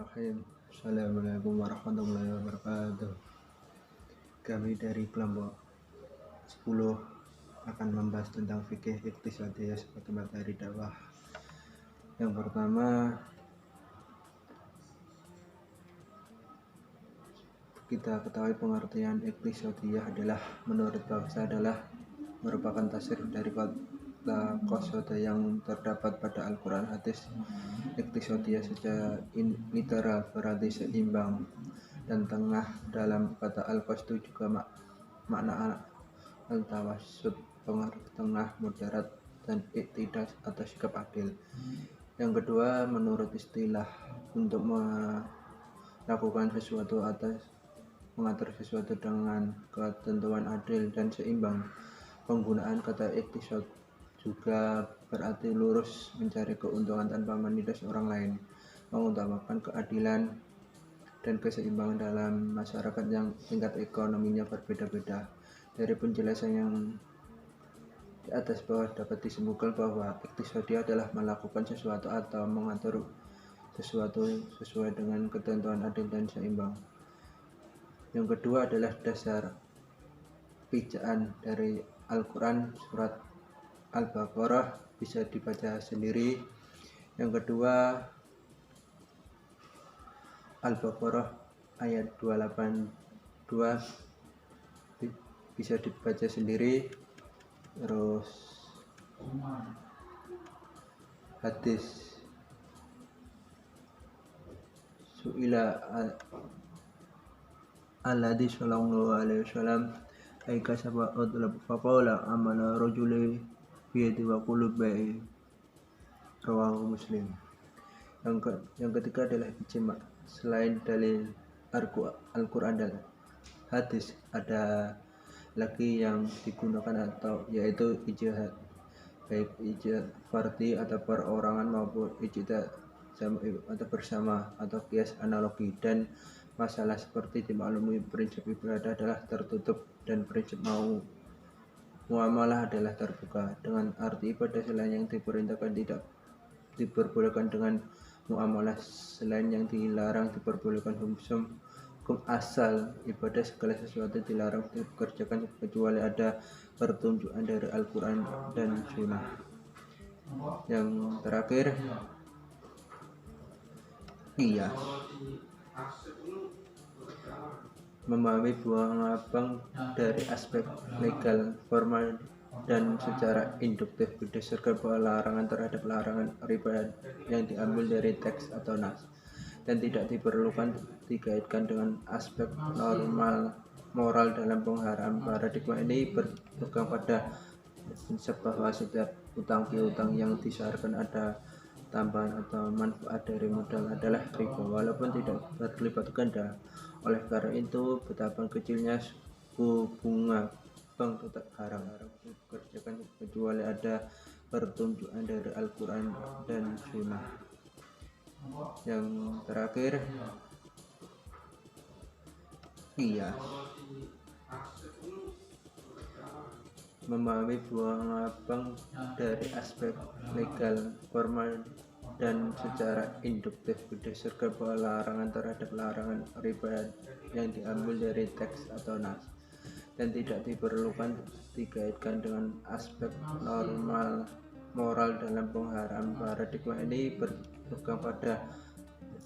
Bismillahirrahmanirrahim. Assalamualaikum warahmatullahi wabarakatuh. Kami dari kelompok 10 akan membahas tentang fikih iqtisadiyah sebagai materi dakwah. Yang pertama, kita ketahui pengertian iqtisadiyah adalah menurut bahasa adalah merupakan tasrif dari kata qasada yang terdapat pada Al-Quran hadis. Iqtisadiyah secara literal berarti seimbang dan tengah. Dalam kata al-qasdu juga makna al-tawassut, pengaruh tengah, moderat, dan iktidal atau sikap adil. Yang kedua, menurut istilah, untuk melakukan sesuatu atau mengatur sesuatu dengan ketentuan adil dan seimbang. Penggunaan kata iktisad juga berarti lurus, mencari keuntungan tanpa menindas orang lain, mengutamakan keadilan dan keseimbangan dalam masyarakat yang tingkat ekonominya berbeda-beda. Dari penjelasan yang di atas bawah dapat disimpulkan bahwa iktisadiyah adalah melakukan sesuatu atau mengatur sesuatu sesuai dengan ketentuan adil dan seimbang. Yang kedua adalah dasar pijaan dari Al-Quran surat Al-Baqarah, bisa dibaca sendiri. Yang kedua, Al-Baqarah ayat 282 bisa dibaca sendiri. Terus hadis Su'ila al-Nabi sallallahu alaihi wasallam aika sab'a utlab faqala amana rajuli biyadi wa qulubi, rawahu Muslim. Yang ketiga adalah ijma. Selain dalil Al-Quran dan hadis, ada lagi yang digunakan atau yaitu ijtihad, baik ijtihad fardhi atau perorangan maupun ijtihad atau bersama atau qiyas analogi. Dan masalah seperti dimaklumi, prinsip ibadah adalah tertutup dan prinsip muamalah adalah terbuka. Dengan arti ibadah selain yang diperintahkan tidak diperbolehkan, dengan muamalah selain yang dilarang diperbolehkan. Hukum asal ibadah, segala sesuatu dilarang dikerjakan kecuali ada pertunjukan dari Al-Quran dan Sunnah. Yang terakhir, qiyas. Memahami buang abang dari aspek legal, formal, dan secara induktif berdasarkan bahwa larangan terhadap larangan riba yang diambil dari teks atau nas dan tidak diperlukan dikaitkan dengan aspek normal moral dalam pengharam. Paradigma ini berpegang pada prinsip bahwa setiap utang piutang yang disyaratkan ada tambahan atau manfaat dari modal adalah riba, walaupun tidak berlipat ganda. Oleh karena itu, betapa kecilnya suku bunga bank tetap haram dikerjakan kecuali ada pertunjukan dari Al-Quran dan Sunnah. Yang terakhir, qiyas. Memahami buang abang dari aspek legal, formal, dan secara induktif berdasarkan bahwa larangan terhadap larangan riba yang diambil dari teks atau nas dan tidak diperlukan dikaitkan dengan aspek normal moral dalam pengharam. Paradigma ini berpegang pada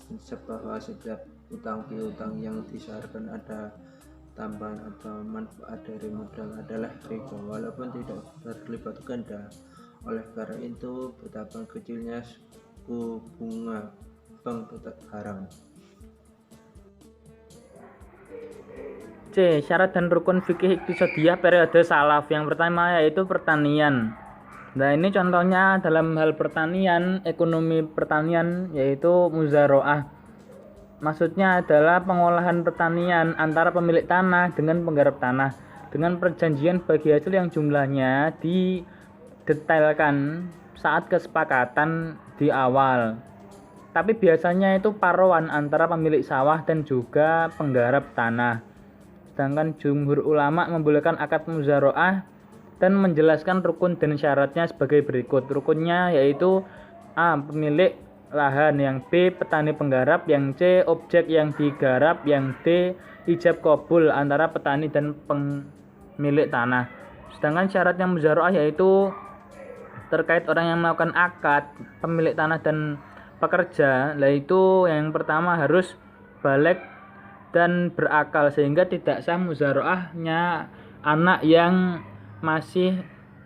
prinsip bahwa setiap utang piutang yang disyaratkan ada tambahan atau manfaat dari modal adalah riba, walaupun tidak berlipat ganda. Oleh karena itu, betapa kecilnya suku bunga bank tetap haram. C. Syarat dan rukun fikih iqtisadiyah periode salaf. Yang pertama yaitu pertanian. Nah, ini contohnya dalam hal pertanian, ekonomi pertanian, yaitu muzaroah. Maksudnya adalah pengolahan pertanian antara pemilik tanah dengan penggarap tanah dengan perjanjian bagi hasil yang jumlahnya didetailkan saat kesepakatan di awal. Tapi biasanya itu paruan antara pemilik sawah dan juga penggarap tanah. Sedangkan jumhur ulama membolehkan akad muzaroah dan menjelaskan rukun dan syaratnya sebagai berikut. Rukunnya yaitu A. Pemilik lahan, yang B petani penggarap, yang C objek yang digarap, yang D ijab kabul antara petani dan pemilik tanah. Sedangkan syaratnya muzaroah yaitu terkait orang yang melakukan akad, pemilik tanah dan pekerja, yaitu yang pertama harus baligh dan berakal sehingga tidak sah muzaroahnya anak yang masih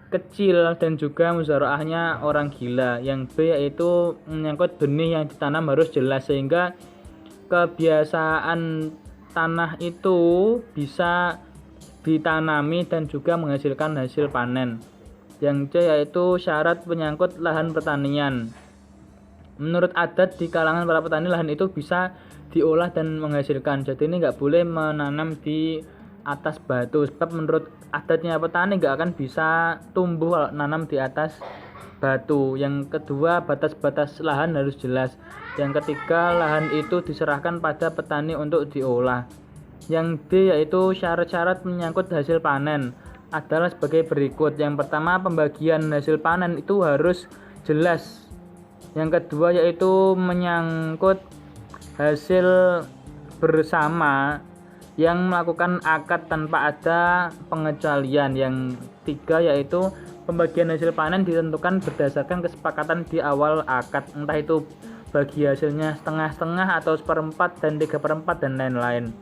kecil dan juga muzaroahnya orang gila. Yang B yaitu menyangkut benih yang ditanam harus jelas sehingga kebiasaan tanah itu bisa ditanami dan juga menghasilkan hasil panen. Yang C yaitu syarat menyangkut lahan pertanian. Menurut adat di kalangan para petani, lahan itu bisa diolah dan menghasilkan. Jadi ini nggak boleh menanam di atas batu, sebab menurut adatnya petani nggak akan bisa tumbuh kalau nanam di atas batu. Yang kedua, batas-batas lahan harus jelas. Yang ketiga, lahan itu diserahkan pada petani untuk diolah. Yang D yaitu syarat-syarat menyangkut hasil panen adalah sebagai berikut. Yang pertama, pembagian hasil panen itu harus jelas. Yang kedua yaitu menyangkut hasil bersama yang melakukan akad tanpa ada pengecualian. Yang tiga yaitu pembagian hasil panen ditentukan berdasarkan kesepakatan di awal akad, entah itu bagi hasilnya setengah-setengah atau seperempat dan 3/4 dan lain-lain.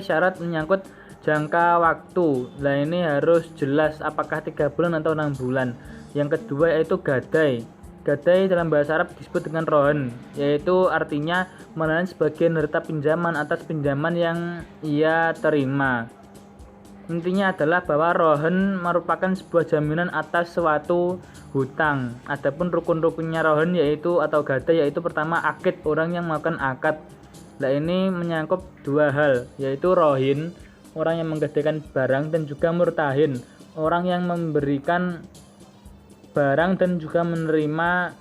Syarat menyangkut jangka waktu. Nah ini harus jelas apakah 3 bulan atau 6 bulan. Yang kedua yaitu gadai. Gadai dalam bahasa Arab disebut dengan rohen, yaitu artinya menahan sebagian harta pinjaman atas pinjaman yang ia terima. Intinya adalah bahwa rohen merupakan sebuah jaminan atas suatu hutang. Adapun rukun-rukunnya rohen yaitu atau gadai yaitu pertama akid, orang yang melakukan akad. Nah ini menyangkut dua hal, yaitu rohin, orang yang menggadaikan barang, dan juga murtahin, orang yang memberikan barang dan juga menerima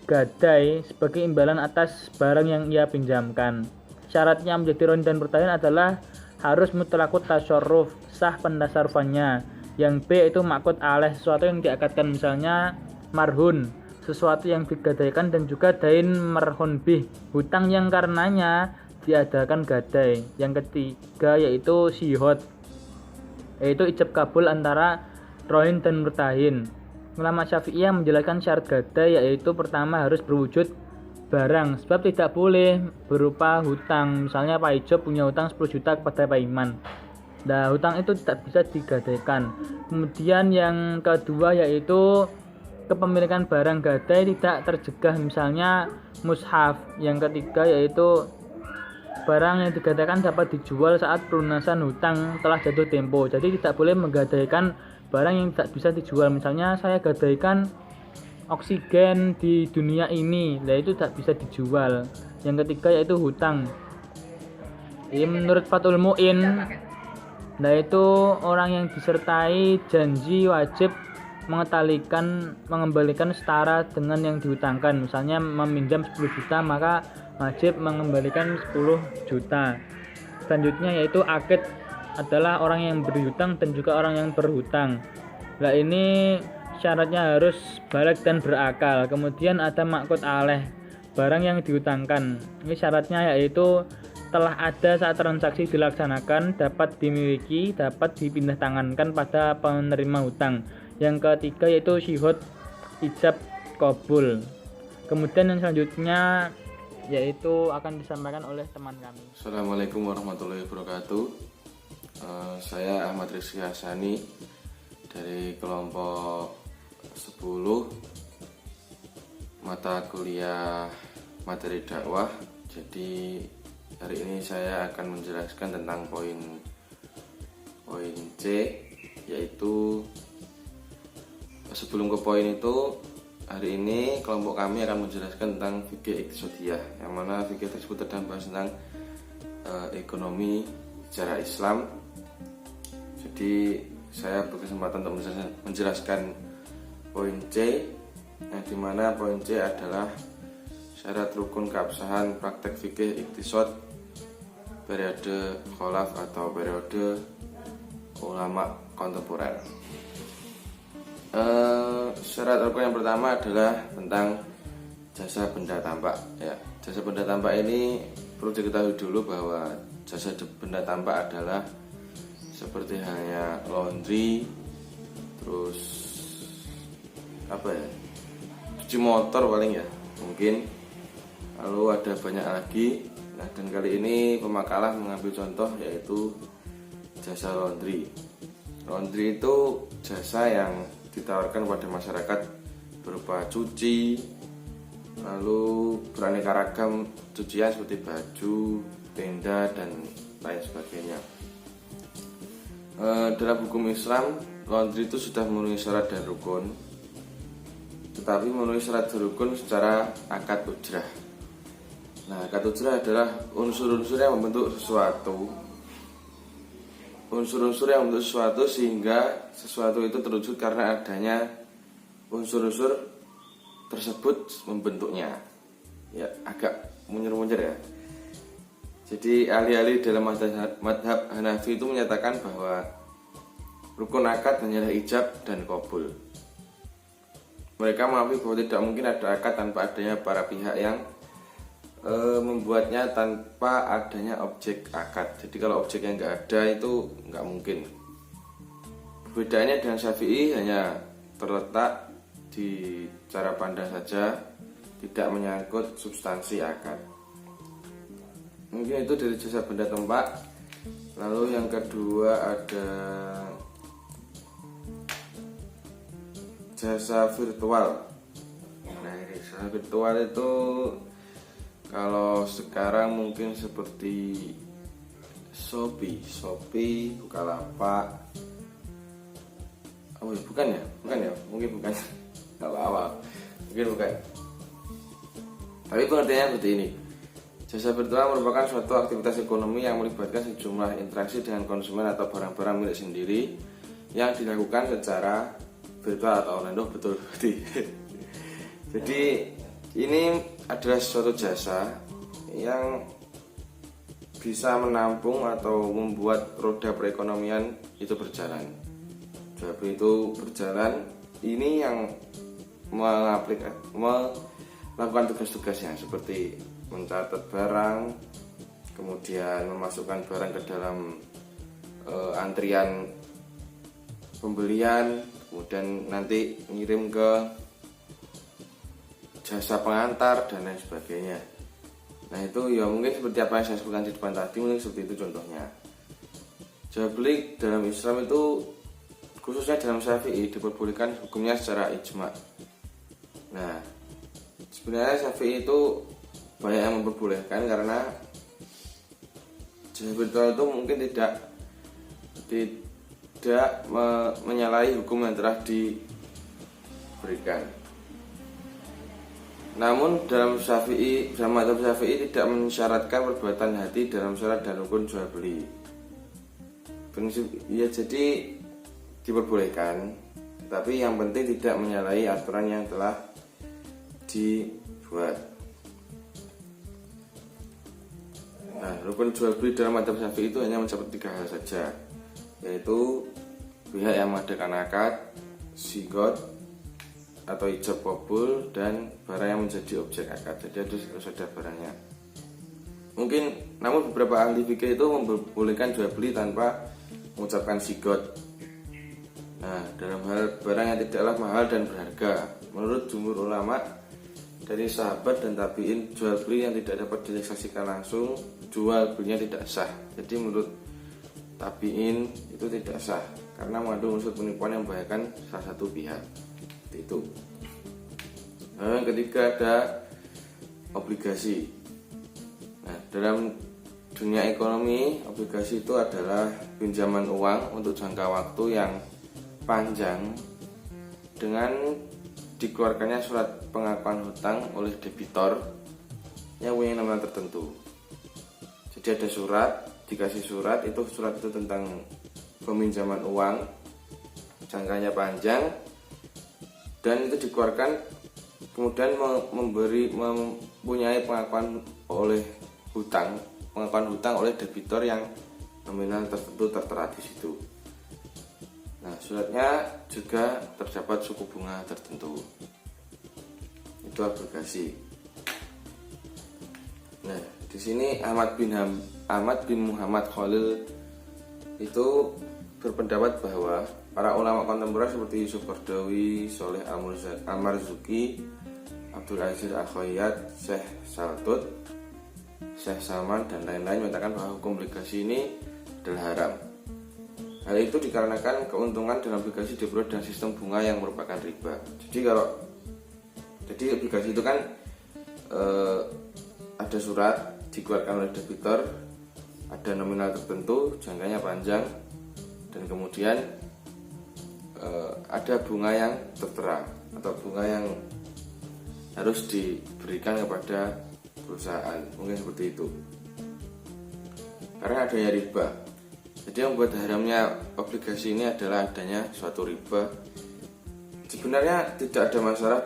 gadai sebagai imbalan atas barang yang ia pinjamkan. Syaratnya menjadi rohin dan murtahin adalah harus mutlaqut tasyarruf, sah pentasarrufannya. Yang B itu ma'qud alaih, sesuatu yang diakadkan, misalnya marhun, sesuatu yang digadaikan, dan juga dain marhun bih, hutang yang karenanya diadakan gadai. Yang ketiga yaitu sihot, yaitu ijab kabul antara rohin dan murtahin. Ulama Syafi'iyah menjelaskan syarat gadai yaitu pertama harus berwujud barang, sebab tidak boleh berupa hutang. Misalnya Pak Ijo punya hutang 10 juta kepada Pak Iman. Nah, hutang itu tidak bisa digadaikan. Kemudian yang kedua yaitu kepemilikan barang gadai tidak tercegah, misalnya mushaf. Yang ketiga yaitu barang yang digadaikan dapat dijual saat pelunasan hutang telah jatuh tempo. Jadi tidak boleh menggadaikan barang yang tidak bisa dijual. Misalnya saya gadaikan oksigen di dunia ini, nah itu tidak bisa dijual. Yang ketiga yaitu hutang. Ini menurut Fathul Mu'in, nah itu orang yang disertai janji wajib mengembalikan setara dengan yang dihutangkan. Misalnya meminjam 10 juta maka wajib mengembalikan 10 juta. Selanjutnya yaitu akid, adalah orang yang berhutang dan juga orang yang berhutang. Nah ini syaratnya harus baligh dan berakal. Kemudian ada ma'qud alaih, barang yang dihutangkan. Ini syaratnya yaitu telah ada saat transaksi dilaksanakan, dapat dimiliki, dapat dipindah tangankan pada penerima hutang. Yang ketiga yaitu syihud ijab kabul. Kemudian yang selanjutnya yaitu akan disampaikan oleh teman kami. Assalamualaikum warahmatullahi wabarakatuh. Saya Ahmad Rizky Hasani dari kelompok 10 mata kuliah materi dakwah. Jadi hari ini saya akan menjelaskan tentang poin C, yaitu sebelum ke poin itu, hari ini kelompok kami akan menjelaskan tentang fikih iqtisadiyah, yang mana fikih tersebut membahas tentang ekonomi secara Islam. Jadi saya berkesempatan untuk menjelaskan poin C, yang dimana poin C adalah syarat rukun keabsahan praktek fikih iqtisad periode kholaf atau periode ulama kontemporer. Syarat rukun yang pertama adalah tentang jasa benda tampak ya. Jasa benda tampak ini perlu diketahui dulu bahwa jasa benda tampak adalah seperti halnya laundry, terus apa ya, cuci motor paling ya mungkin, lalu ada banyak lagi. Nah, dan kali ini pemakalah mengambil contoh yaitu jasa laundry. Laundry itu jasa yang ditawarkan pada masyarakat berupa cuci, lalu beraneka ragam cucian seperti baju, tenda, dan lain sebagainya. Dalam hukum Islam, laundry itu sudah memenuhi syarat dan rukun, tetapi memenuhi syarat dan rukun secara akad ujrah. Nah, akad ujrah adalah unsur-unsur yang membentuk sesuatu, sehingga sesuatu itu terwujud karena adanya unsur-unsur tersebut membentuknya. Ya, agak munyer-munyer ya. Jadi ahli-ahli dalam madhab Hanafi itu menyatakan bahwa rukun akad hanyalah ijab dan qabul. Mereka mengakui bahwa tidak mungkin ada akad tanpa adanya para pihak yang membuatnya tanpa adanya objek akad. Jadi kalau objeknya nggak ada itu nggak mungkin. Perbedaannya dengan Syafi'i hanya terletak di cara pandang saja, tidak menyangkut substansi akad. Mungkin itu dari jasa benda tempat. Lalu yang kedua ada jasa virtual. Nah, ini jasa virtual itu kalau sekarang mungkin seperti Shopee, Bukalapak. Oh ya, bukan ya, mungkin bukan. Awal, mungkin bukan. Tapi pengertiannya seperti ini. Jasa virtual merupakan suatu aktivitas ekonomi yang melibatkan sejumlah interaksi dengan konsumen atau barang-barang milik sendiri yang dilakukan secara virtual atau online. Betul. Jadi ini adalah suatu jasa yang bisa menampung atau membuat roda perekonomian itu berjalan. Jual beli itu berjalan. Ini yang melakukan tugas-tugasnya seperti mencatat barang, kemudian memasukkan barang ke dalam antrian pembelian, kemudian nanti ngirim ke jasa pengantar dan lain sebagainya. Nah, itu ya mungkin seperti apa yang saya sebutkan di depan tadi, mungkin seperti itu contohnya. Jual beli dalam Islam itu khususnya dalam Syafi'i diperbolehkan hukumnya secara ijma'. Nah, sebenarnya Syafi'i itu banyak yang memperbolehkan karena jasa virtual itu mungkin tidak menyalahi hukum yang telah diberikan. Namun dalam mazhab Syafi'i tidak mensyaratkan perbuatan hati dalam syarat dan rukun jual beli. Prinsip ya, jadi diperbolehkan, tapi yang penting tidak menyalahi aturan yang telah dibuat. Nah, rukun jual beli dalam mazhab Syafi'i itu hanya mencakup 3 hal saja, yaitu pihak yang mengadakan akad, sigot atau ijab qabul, dan barang yang menjadi objek akad. Jadi harus ada barangnya. Namun beberapa ahli fikih itu membolehkan jual beli tanpa mengucapkan sigot. Nah, dalam hal barang yang tidaklah mahal dan berharga, menurut jumhur ulama dari sahabat dan tabi'in, jual beli yang tidak dapat disaksikan langsung, jual belinya tidak sah. Jadi menurut tabi'in itu tidak sah karena mengandung unsur penipuan yang membahayakan salah satu pihak. Itu. Nah, yang ketiga ada obligasi. Nah, dalam dunia ekonomi, obligasi itu adalah pinjaman uang untuk jangka waktu yang panjang dengan dikeluarkannya surat pengakuan hutang oleh debitor yang punya nama tertentu. Jadi ada surat, dikasih surat itu tentang peminjaman uang, jangkanya panjang, dan itu dikeluarkan kemudian mempunyai pengakuan hutang oleh debitor yang nominal tertentu tertera di situ. Nah, suratnya juga terdapat suku bunga tertentu. Itu obligasi. Di sini Ahmad bin Muhammad Khalil itu berpendapat bahwa para ulama kontemporer seperti Yusuf Qaradawi, Sholeh Al-Marzuki, Abdul Aziz Al-Khayyat, Syekh Saltut, Syekh Salman dan lain-lain menyatakan bahwa hukum obligasi ini adalah haram. Hal itu dikarenakan keuntungan dalam obligasi diperoleh dengan sistem bunga yang merupakan riba. Jadi obligasi itu kan ada surat dikeluarkan oleh debitor, ada nominal tertentu, jangkanya panjang, dan kemudian ada bunga yang tertera atau bunga yang harus diberikan kepada perusahaan, mungkin seperti itu. Karena adanya riba, jadi yang membuat haramnya obligasi ini adalah adanya suatu riba. Sebenarnya tidak ada masalah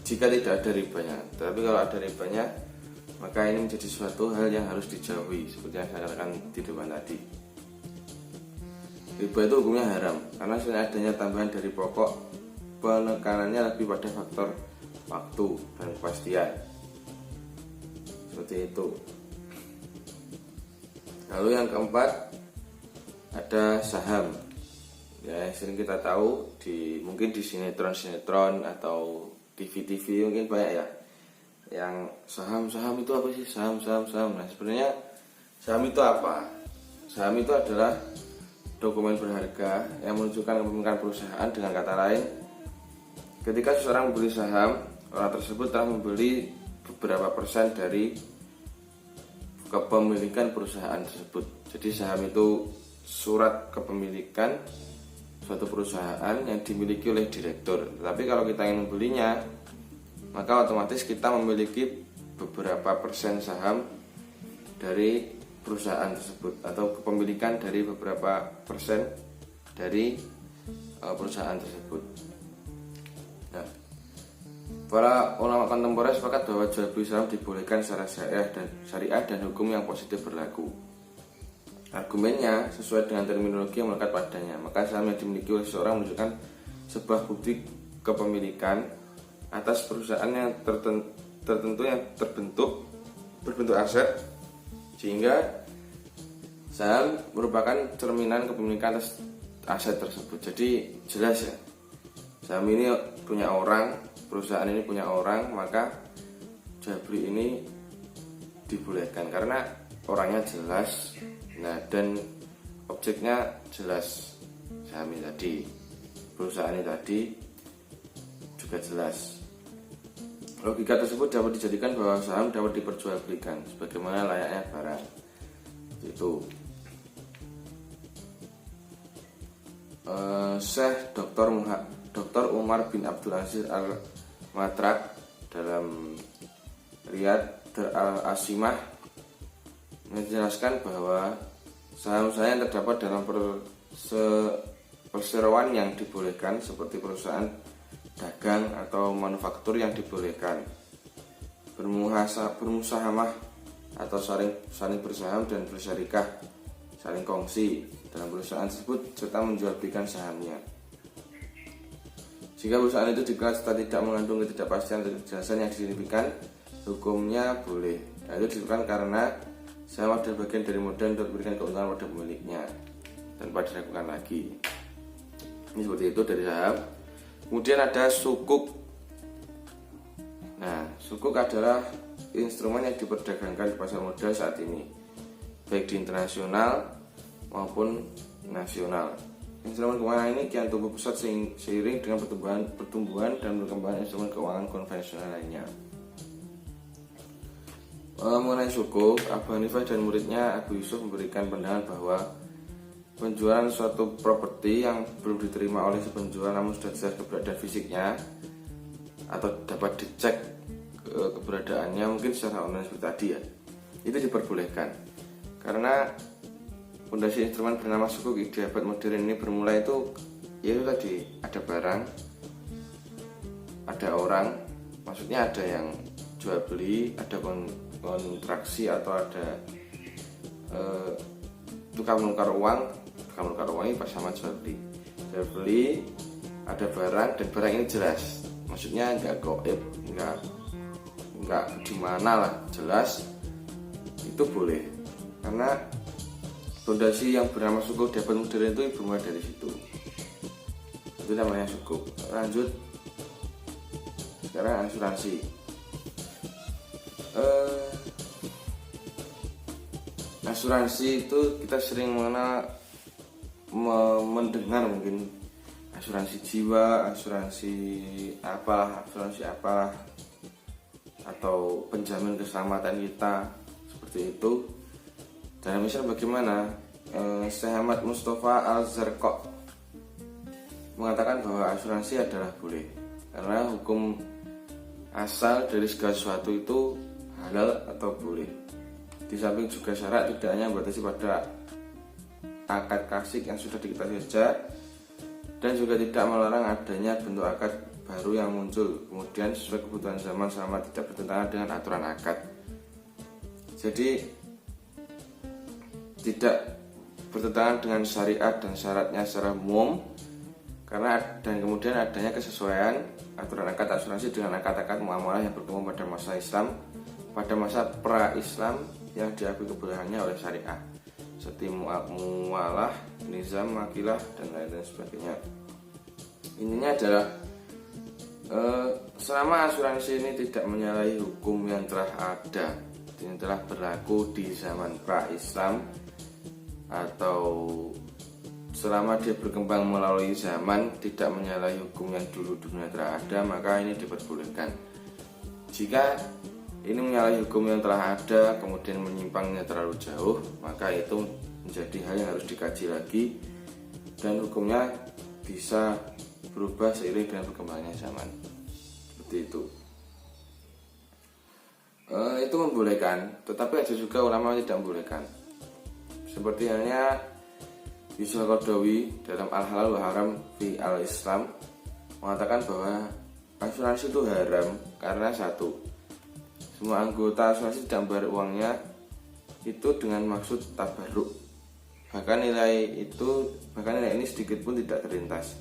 jika tidak ada ribanya, tapi kalau ada ribanya maka ini menjadi suatu hal yang harus dijauhi, seperti yang saya katakan di depan tadi. Riba itu hukumnya haram karena selain adanya tambahan dari pokok, penekanannya lebih pada faktor waktu dan kepastian, seperti itu. Lalu yang keempat ada saham. Ya, sering kita tahu mungkin di sinetron atau TV mungkin banyak ya. Yang saham itu apa sih? Saham. Nah, sebenarnya saham itu apa? Saham itu adalah dokumen berharga yang menunjukkan kepemilikan perusahaan. Dengan kata lain, ketika seseorang membeli saham, orang tersebut telah membeli beberapa persen dari kepemilikan perusahaan tersebut. Jadi saham itu surat kepemilikan suatu perusahaan yang dimiliki oleh direktur. Tapi kalau kita ingin membelinya, maka otomatis kita memiliki beberapa persen saham dari perusahaan tersebut atau kepemilikan dari beberapa persen dari perusahaan tersebut. Nah, para ulama kontemporer sepakat bahwa jual beli saham dibolehkan secara syariah dan hukum yang positif berlaku. Argumennya sesuai dengan terminologi yang melekat padanya. Maka saham yang dimiliki oleh seseorang menunjukkan sebuah bukti kepemilikan atas perusahaan yang tertentu yang berbentuk aset, sehingga saham merupakan cerminan kepemilikan atas aset tersebut. Jadi jelas ya, saham ini punya orang, perusahaan ini punya orang, maka jual beli ini dibolehkan karena orangnya jelas. Nah, dan objeknya jelas, saham ini tadi, perusahaan ini tadi juga jelas. Logika tersebut dapat dijadikan bahwa saham dapat diperjualbelikan sebagaimana layaknya barang. Itu Syekh Dr. Umar bin Abdul Aziz Al-Matrak dalam Riyad Al-Asimah menjelaskan bahwa saham-saham yang terdapat dalam perseroan yang dibolehkan seperti perusahaan dagang atau manufaktur yang dibolehkan, bermusahamah atau saling bersaham dan bersyarikah, saling kongsi dalam perusahaan tersebut serta menjual belikan sahamnya. Jika perusahaan itu digelar serta tidak mengandung ketidakpastian atau kejelasan yang signifikan, hukumnya boleh. Nah, itu disebutkan karena saham adalah bagian dari modal untuk memberikan keuntungan pada pemiliknya tanpa diragukan lagi. Ini seperti itu dari saham. Kemudian ada sukuk. Nah, sukuk adalah instrumen yang diperdagangkan di pasar modal saat ini, baik di internasional maupun nasional. Instrumen keuangan ini kian tumbuh pesat seiring dengan pertumbuhan dan perkembangan instrumen keuangan konvensional lainnya. Mengenai sukuk, Abu Hanifah dan muridnya Abu Yusuf memberikan pandangan bahwa penjualan suatu properti yang belum diterima oleh si penjual namun sudah jelas keberadaan fisiknya atau dapat dicek keberadaannya mungkin secara online seperti tadi ya, itu diperbolehkan karena fondasi instrumen bernama sukuk di abad modern ini bermula itu yaitu tadi ada barang, ada orang, maksudnya ada yang jual beli, ada kontraksi atau ada tukang menukar uang ini bersama jual beli, ada barang dan barang ini jelas, maksudnya nggak goib, nggak nggak di mana lah, jelas itu boleh, karena fondasi yang bernama sukuk dapat modern itu bermula dari situ, itu namanya sukuk. Lanjut sekarang asuransi. Asuransi itu kita sering mendengar mungkin asuransi jiwa, asuransi apalah, atau penjamin keselamatan kita seperti itu. Dan misal bagaimana Syekh Ahmad Mustafa Al-Zarqa mengatakan bahwa asuransi adalah boleh, karena hukum asal dari segala sesuatu itu halal atau boleh. Di samping juga syarat tidak hanya membatasi pada akad kasih yang sudah diketahui saja, dan juga tidak melarang adanya bentuk akad baru yang muncul kemudian sesuai kebutuhan zaman selama tidak bertentangan dengan aturan akad. Jadi tidak bertentangan dengan syariat dan syaratnya secara umum, karena dan kemudian adanya kesesuaian aturan akad asuransi dengan akad-akad muamalah yang berkembang pada masa Islam, pada masa pra-Islam yang diakui keberadaannya oleh syariah, seperti muamalah, nizam, makilah, dan lain-lain sebagainya. Intinya adalah selama asuransi ini tidak menyalahi hukum yang telah ada, yang telah berlaku di zaman pra-Islam, atau selama dia berkembang melalui zaman tidak menyalahi hukum yang dulu-dulunya telah ada, maka ini diperbolehkan. Jika ini menyalahi hukum yang telah ada kemudian menyimpangnya terlalu jauh, maka itu menjadi hal yang harus dikaji lagi, dan hukumnya bisa berubah seiring dengan berkembangnya zaman. Seperti itu. Itu membolehkan, tetapi ada juga ulama yang tidak membolehkan. Seperti halnya Yusuf Qaradawi dalam Al-Halal wa Haram fi Al-Islam mengatakan bahwa asuransi itu haram karena satu, semua anggota asuransi tidak membayar uangnya itu dengan maksud tabarruk. Bahkan nilai ini sedikit pun tidak terlintas.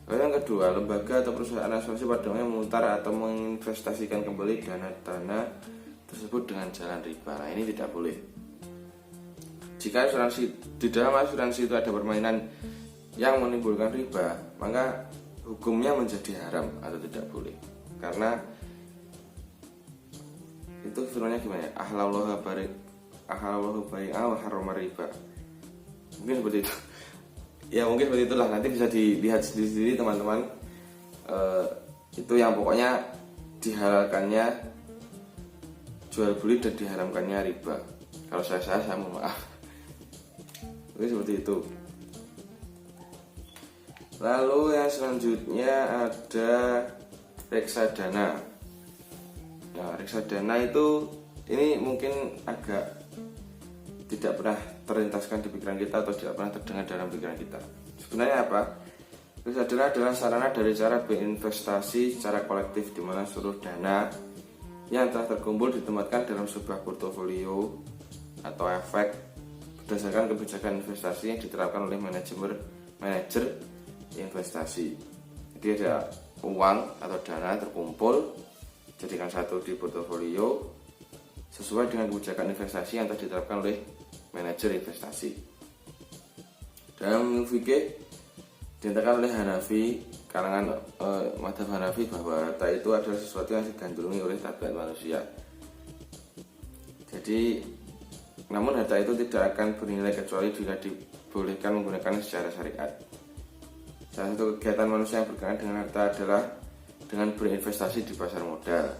Lalu yang kedua, lembaga atau perusahaan asuransi pada umumnya memutar atau menginvestasikan kembali dana-dana tersebut dengan jalan riba. Nah, ini tidak boleh. Jika di dalam asuransi itu ada permainan yang menimbulkan riba, maka hukumnya menjadi haram atau tidak boleh. Karena itu firmannya gimana ya? Ahlallahu bai'a wa harrama riba. Mungkin seperti itu. Ya mungkin seperti itulah, nanti bisa dilihat sendiri teman-teman. Itu yang pokoknya dihalalkannya jual beli dan diharamkannya riba. Kalau saya mohon maaf. Oke, seperti itu. Lalu yang selanjutnya ada reksadana. Nah, reksadana itu ini mungkin agak tidak pernah terlintaskan di pikiran kita atau tidak pernah terdengar dalam pikiran kita. Sebenarnya apa? Reksadana adalah sarana dari cara berinvestasi secara kolektif, di mana seluruh dana yang telah terkumpul ditempatkan dalam sebuah portofolio atau efek berdasarkan kebijakan investasi yang diterapkan oleh manajer investasi. Jadi ada uang atau dana terkumpul, jadikan satu di portofolio sesuai dengan kebijakan investasi yang telah diterapkan oleh manajer investasi. Dalam fikih dinyatakan oleh Hanafi, kalangan mazhab Hanafi, bahwa harta itu adalah sesuatu yang digandrungi oleh tabiat manusia. Jadi namun harta itu tidak akan bernilai kecuali jika dibolehkan menggunakan secara syariat. Salah satu kegiatan manusia yang berkaitan dengan harta adalah dengan berinvestasi di pasar modal.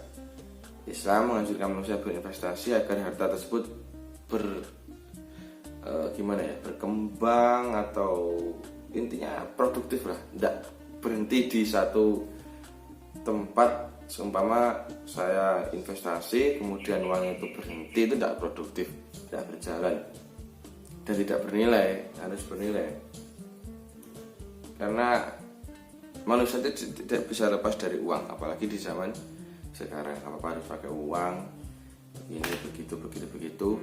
Islam menganjurkan manusia berinvestasi agar harta tersebut berkembang, atau intinya produktif lah, tidak berhenti di satu tempat. Seumpama saya investasi kemudian uang itu berhenti, itu tidak produktif, tidak berjalan dan tidak bernilai. Harus bernilai, karena manusia itu tidak bisa lepas dari uang, apalagi di zaman sekarang. Apa harus pakai uang, ini begitu.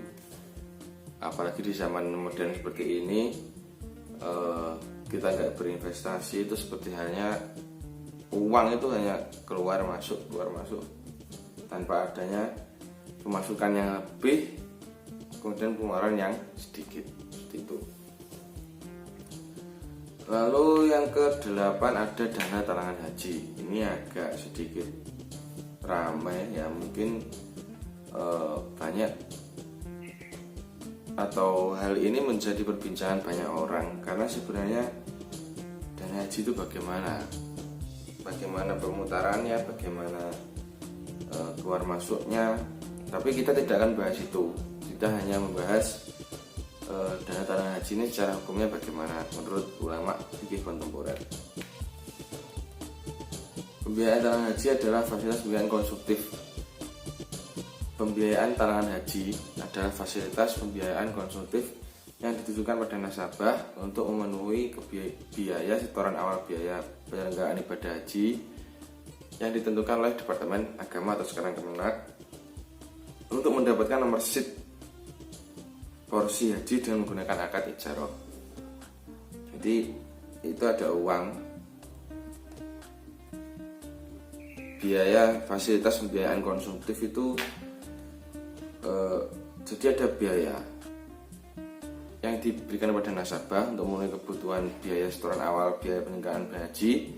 Apalagi di zaman modern seperti ini, kita nggak berinvestasi itu seperti halnya uang itu hanya keluar masuk. tanpa adanya pemasukan yang lebih, kemudian pengeluaran yang sedikit, seperti itu. Lalu yang ke-8 ada dana talangan haji. Ini agak sedikit ramai ya, mungkin banyak atau hal ini menjadi perbincangan banyak orang, karena sebenarnya dana haji itu bagaimana permutarannya, bagaimana keluar masuknya. Tapi kita tidak akan bahas itu, kita hanya membahas dana talangan haji ini secara hukumnya bagaimana menurut ulama fikih kontemporer. Pembiayaan talangan haji adalah fasilitas pembiayaan konsumtif. Pembiayaan talangan haji adalah fasilitas pembiayaan konsumtif yang ditujukan pada nasabah untuk memenuhi biaya setoran awal biaya penyelenggaraan ibadah haji yang ditentukan oleh Departemen Agama atau sekarang Kemenak untuk mendapatkan nomor SID porsi haji dengan menggunakan akad ijarah. Jadi itu ada uang, biaya fasilitas pembiayaan konsumtif itu jadi ada biaya yang diberikan kepada nasabah untuk memenuhi kebutuhan biaya setoran awal biaya penyelenggaraan haji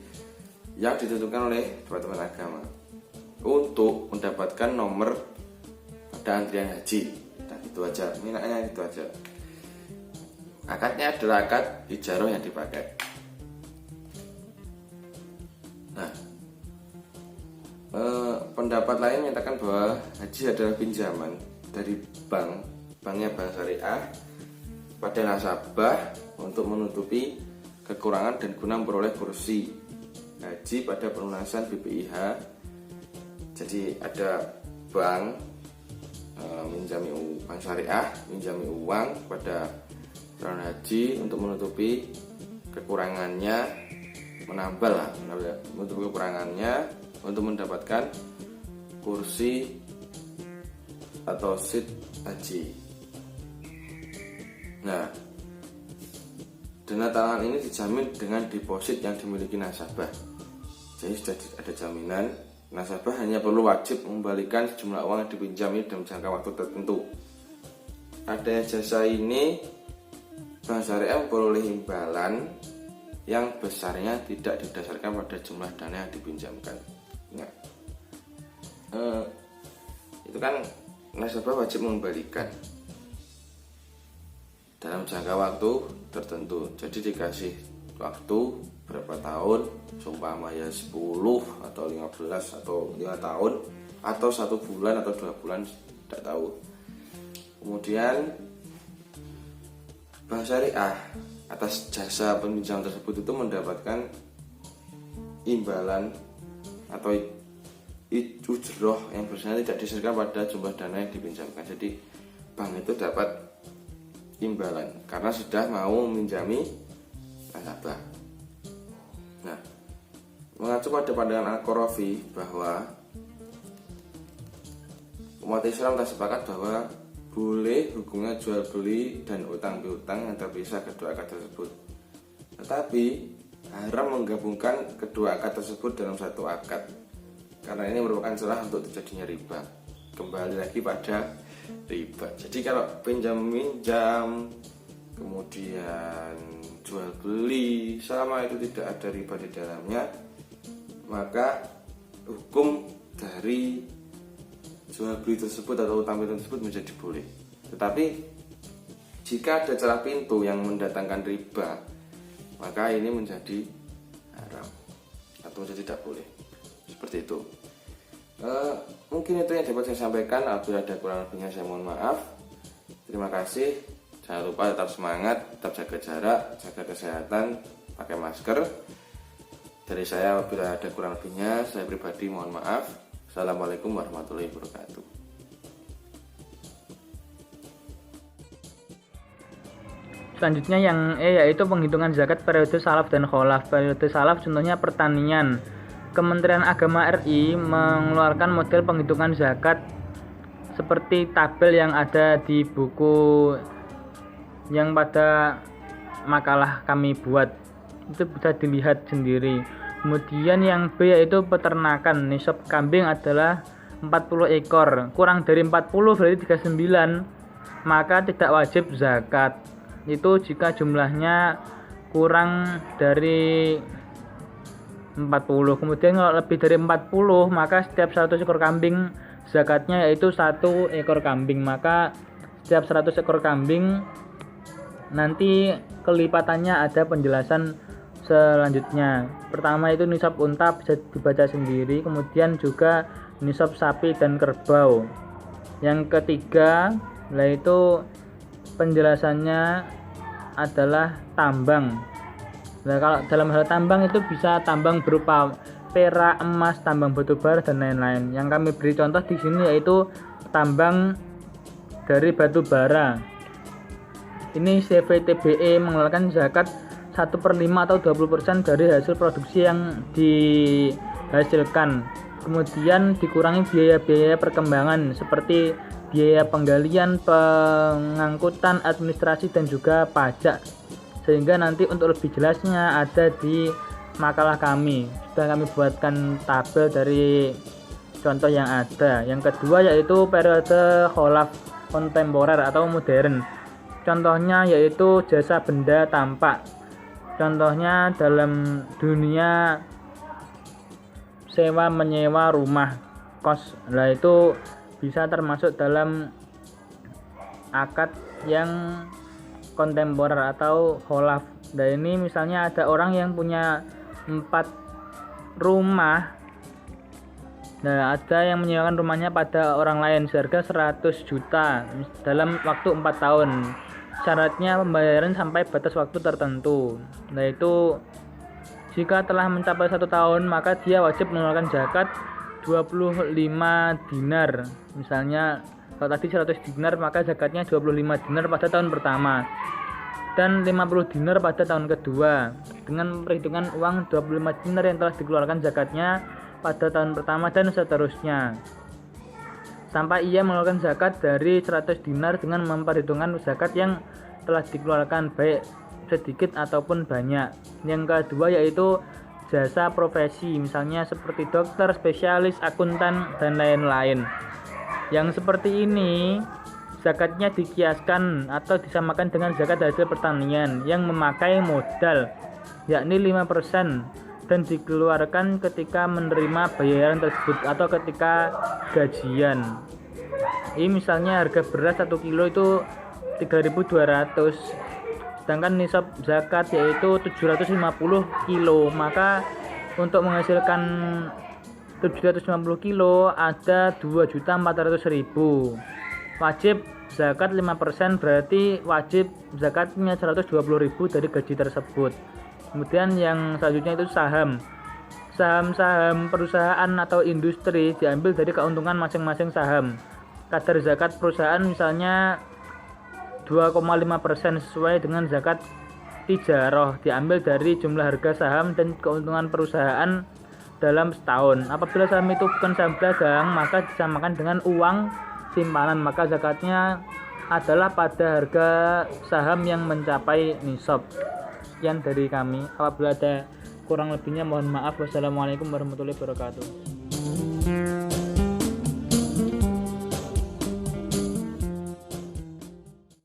yang ditentukan oleh Departemen Agama untuk mendapatkan nomor pada antrian haji. Itu aja, minaknya itu aja. Akadnya adalah akad ijarah yang dipakai. Nah, pendapat lain menyatakan bahwa haji adalah pinjaman dari banknya bank syariah pada nasabah untuk menutupi kekurangan dan guna memperoleh kursi haji pada pelunasan BPIH. Jadi ada bank bank syariah minjami uang kepada calon haji untuk menutupi kekurangannya, menutupi kekurangannya untuk mendapatkan kursi atau SID haji. Nah, dana talangan ini dijamin dengan deposit yang dimiliki nasabah. Jadi sudah ada jaminan. Nasabah hanya perlu wajib mengembalikan sejumlah uang yang dipinjami dalam jangka waktu tertentu. Adanya jasa ini, bank syariah memperoleh imbalan yang besarnya tidak didasarkan pada jumlah dana yang dipinjamkan. Nah, itu kan nasabah wajib mengembalikan dalam jangka waktu tertentu. Jadi dikasih waktu berapa tahun, seumpama ya 10 atau 15 atau 5 tahun atau 1 bulan atau 2 bulan, tidak tahu. Kemudian bank syariah atas jasa peminjam tersebut itu mendapatkan imbalan atau ujroh yang bersama tidak diserahkan pada jumlah dana yang dipinjamkan. Jadi bank itu dapat imbalan karena sudah mau meminjami nasabah. Nah, mengacu pada pandangan Al-Qarafi bahwa umat Islam telah sepakat bahwa boleh hukumnya jual beli dan utang piutang yang terpisah kedua akad tersebut. Tetapi haram menggabungkan kedua akad tersebut dalam satu akad, karena ini merupakan celah untuk terjadinya riba. Kembali lagi pada riba. Jadi kalau pinjam-minjam kemudian jual beli, selama itu tidak ada riba di dalamnya, maka hukum dari jual beli tersebut atau utang piutang tersebut menjadi boleh. Tetapi jika ada celah pintu yang mendatangkan riba, maka ini menjadi haram atau menjadi tidak boleh. Seperti itu. Mungkin itu yang dapat saya sampaikan. Apabila ada kurang lebihnya saya mohon maaf. Terima kasih. Jangan lupa tetap semangat, tetap jaga jarak, jaga kesehatan, pakai masker. Dari saya, apabila ada kurang lebihnya, saya pribadi mohon maaf. Assalamualaikum warahmatullahi wabarakatuh. Selanjutnya yang yaitu penghitungan zakat periode salaf dan kholaf. Periode salaf contohnya pertanian. Kementerian Agama RI mengeluarkan model penghitungan zakat seperti tabel yang ada di buku yang pada makalah kami buat. Itu bisa dilihat sendiri. Kemudian yang B yaitu peternakan. Nisab kambing adalah 40 ekor, kurang dari 40 berarti 39, maka tidak wajib zakat. Itu jika jumlahnya kurang dari 40. Kemudian kalau lebih dari 40, maka setiap 100 ekor kambing zakatnya yaitu 1 ekor kambing. Maka setiap 100 ekor kambing nanti kelipatannya ada penjelasan selanjutnya. Pertama itu nisab unta bisa dibaca sendiri, kemudian juga nisab sapi dan kerbau. Yang ketiga yaitu penjelasannya adalah tambang. Nah, kalau dalam hal tambang itu bisa tambang berupa perak, emas, tambang batubara dan lain-lain. Yang kami beri contoh di sini yaitu tambang dari batu bara. Ini CVTBE mengeluarkan zakat 1/5 atau 20% dari hasil produksi yang dihasilkan. Kemudian dikurangi biaya-biaya perkembangan seperti biaya penggalian, pengangkutan, administrasi dan juga pajak. Sehingga nanti untuk lebih jelasnya ada di makalah kami. Sudah kami buatkan tabel dari contoh yang ada. Yang kedua yaitu periode kholaf kontemporer atau modern. Contohnya yaitu jasa benda tampak. Contohnya dalam dunia sewa menyewa rumah kos. Nah itu bisa termasuk dalam akad yang kontemporer atau kholaf. Nah ini misalnya ada orang yang punya 4 rumah. Nah ada yang menyewakan rumahnya pada orang lain seharga 100 juta dalam waktu 4 tahun. Syaratnya pembayaran sampai batas waktu tertentu. Nah itu jika telah mencapai 1 tahun maka dia wajib mengeluarkan zakat 25 dinar. Misalnya kalau tadi 100 dinar maka zakatnya 25 dinar pada tahun pertama dan 50 dinar pada tahun kedua. Dengan perhitungan uang 25 dinar yang telah dikeluarkan zakatnya pada tahun pertama dan seterusnya. Sampai ia mengeluarkan zakat dari 100 dinar dengan memperhitungkan zakat yang telah dikeluarkan baik sedikit ataupun banyak. Yang kedua yaitu jasa profesi, misalnya seperti dokter, spesialis, akuntan dan lain-lain. Yang seperti ini zakatnya dikiaskan atau disamakan dengan zakat hasil pertanian yang memakai modal yakni 5% dan dikeluarkan ketika menerima bayaran tersebut atau ketika gajian. Ini misalnya harga beras 1 kilo itu 3.200, sedangkan nisab zakat yaitu 750 kilo. Maka untuk menghasilkan 750 kilo ada 2.400.000. Wajib zakat 5%, berarti wajib zakatnya 120.000 dari gaji tersebut. Kemudian yang selanjutnya itu saham. Saham-saham perusahaan atau industri diambil dari keuntungan masing-masing saham. Kadar zakat perusahaan misalnya 2,5% sesuai dengan zakat tijarah, diambil dari jumlah harga saham dan keuntungan perusahaan dalam setahun. Apabila saham itu bukan saham dagang maka disamakan dengan uang simpanan, maka zakatnya adalah pada harga saham yang mencapai nisab. Sekian dari kami. Apabila ada kurang lebihnya mohon maaf. Wassalamualaikum warahmatullahi wabarakatuh.